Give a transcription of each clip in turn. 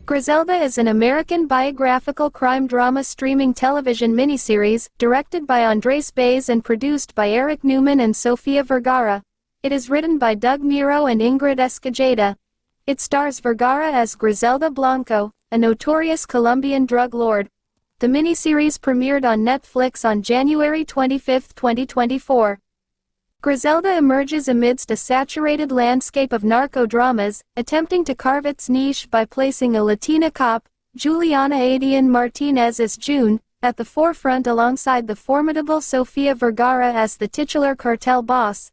Gresilda is an American biographical crime drama streaming television miniseries, directed by Andres Bays and produced by Eric Newman and Sofia Vergara. It is written by Doug Miro and Ingrid Escajeda. It stars Vergara as Gresilda Blanco, a notorious Colombian drug lord. The miniseries premiered on Netflix on January 25, 2024. Gresilda emerges amidst a saturated landscape of narco-dramas, attempting to carve its niche by placing a Latina cop, Juliana Adian Martinez as June, at the forefront alongside the formidable Sofia Vergara as the titular cartel boss.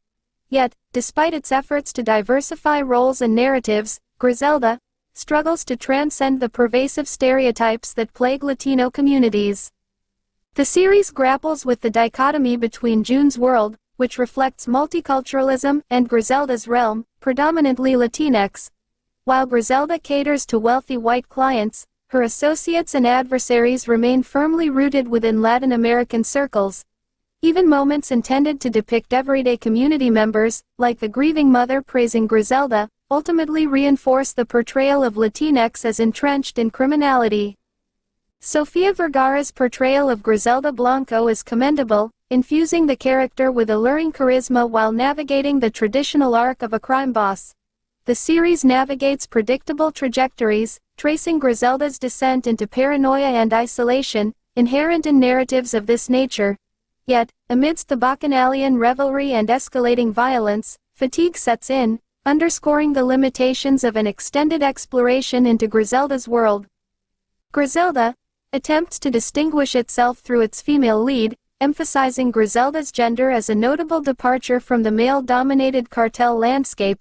Yet, despite its efforts to diversify roles and narratives, Gresilda struggles to transcend the pervasive stereotypes that plague Latino communities. The series grapples with the dichotomy between June's world, which reflects multiculturalism, and Gresilda's realm, predominantly Latinx. While Gresilda caters to wealthy white clients, her associates and adversaries remain firmly rooted within Latin American circles. Even moments intended to depict everyday community members, like the grieving mother praising Gresilda, ultimately reinforce the portrayal of Latinx as entrenched in criminality. Sofia Vergara's portrayal of Gresilda Blanco is commendable, infusing the character with alluring charisma while navigating the traditional arc of a crime boss. The series navigates predictable trajectories, tracing Gresilda's descent into paranoia and isolation, inherent in narratives of this nature. Yet, amidst the bacchanalian revelry and escalating violence, fatigue sets in, underscoring the limitations of an extended exploration into Gresilda's world. Gresilda attempts to distinguish itself through its female lead, emphasizing Gresilda's gender as a notable departure from the male-dominated cartel landscape.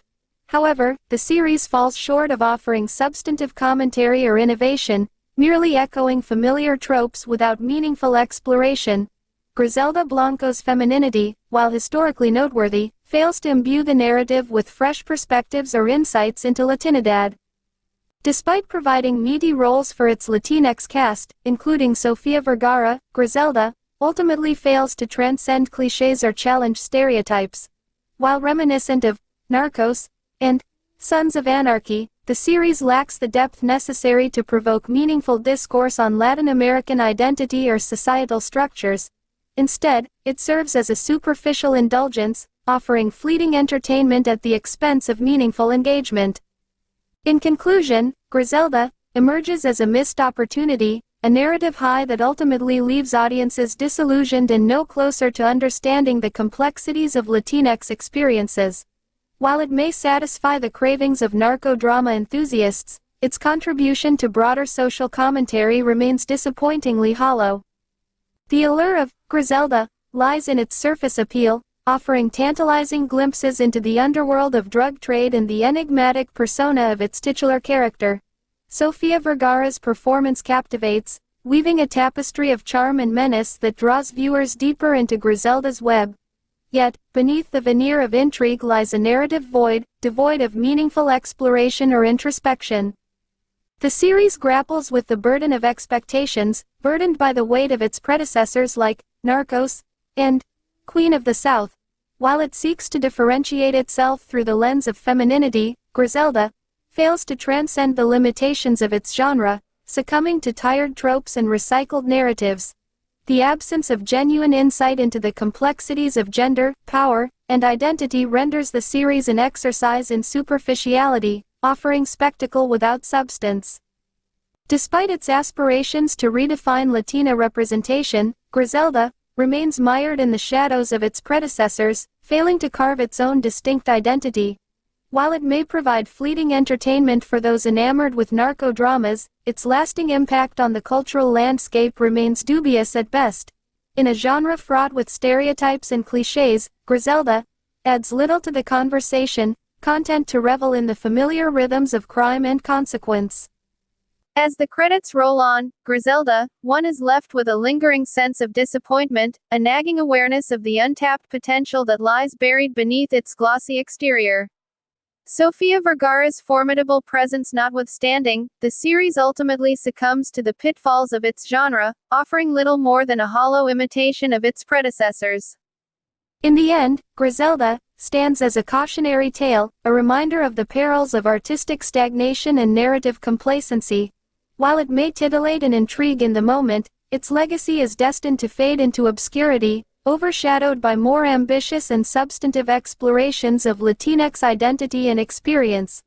However, the series falls short of offering substantive commentary or innovation, merely echoing familiar tropes without meaningful exploration. Gresilda Blanco's femininity, while historically noteworthy, fails to imbue the narrative with fresh perspectives or insights into Latinidad. Despite providing meaty roles for its Latinx cast, including Sofia Vergara, Gresilda ultimately fails to transcend clichés or challenge stereotypes. While reminiscent of Narcos and Sons of Anarchy, the series lacks the depth necessary to provoke meaningful discourse on Latin American identity or societal structures. Instead, it serves as a superficial indulgence, offering fleeting entertainment at the expense of meaningful engagement. In conclusion, Gresilda emerges as a missed opportunity, a narrative high that ultimately leaves audiences disillusioned and no closer to understanding the complexities of Latinx experiences. While it may satisfy the cravings of narco-drama enthusiasts, its contribution to broader social commentary remains disappointingly hollow. The allure of Gresilda lies in its surface appeal, offering tantalizing glimpses into the underworld of drug trade and the enigmatic persona of its titular character. Sofia Vergara's performance captivates, weaving a tapestry of charm and menace that draws viewers deeper into Gresilda's web. Yet, beneath the veneer of intrigue lies a narrative void, devoid of meaningful exploration or introspection. The series grapples with the burden of expectations, burdened by the weight of its predecessors like Narcos and Queen of the South. While it seeks to differentiate itself through the lens of femininity, Gresilda fails to transcend the limitations of its genre, succumbing to tired tropes and recycled narratives. The absence of genuine insight into the complexities of gender, power, and identity renders the series an exercise in superficiality, offering spectacle without substance. Despite its aspirations to redefine Latina representation, Gresilda remains mired in the shadows of its predecessors, failing to carve its own distinct identity. While it may provide fleeting entertainment for those enamored with narco-dramas, its lasting impact on the cultural landscape remains dubious at best. In a genre fraught with stereotypes and clichés, Gresilda adds little to the conversation, content to revel in the familiar rhythms of crime and consequence. As the credits roll on, Gresilda, one is left with a lingering sense of disappointment, a nagging awareness of the untapped potential that lies buried beneath its glossy exterior. Sofia Vergara's formidable presence notwithstanding, the series ultimately succumbs to the pitfalls of its genre, offering little more than a hollow imitation of its predecessors. In the end, Gresilda stands as a cautionary tale, a reminder of the perils of artistic stagnation and narrative complacency. While it may titillate and intrigue in the moment, its legacy is destined to fade into obscurity, overshadowed by more ambitious and substantive explorations of Latinx identity and experience.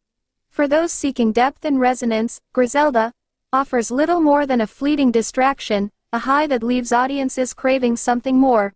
For those seeking depth and resonance, Gresilda offers little more than a fleeting distraction, a high that leaves audiences craving something more.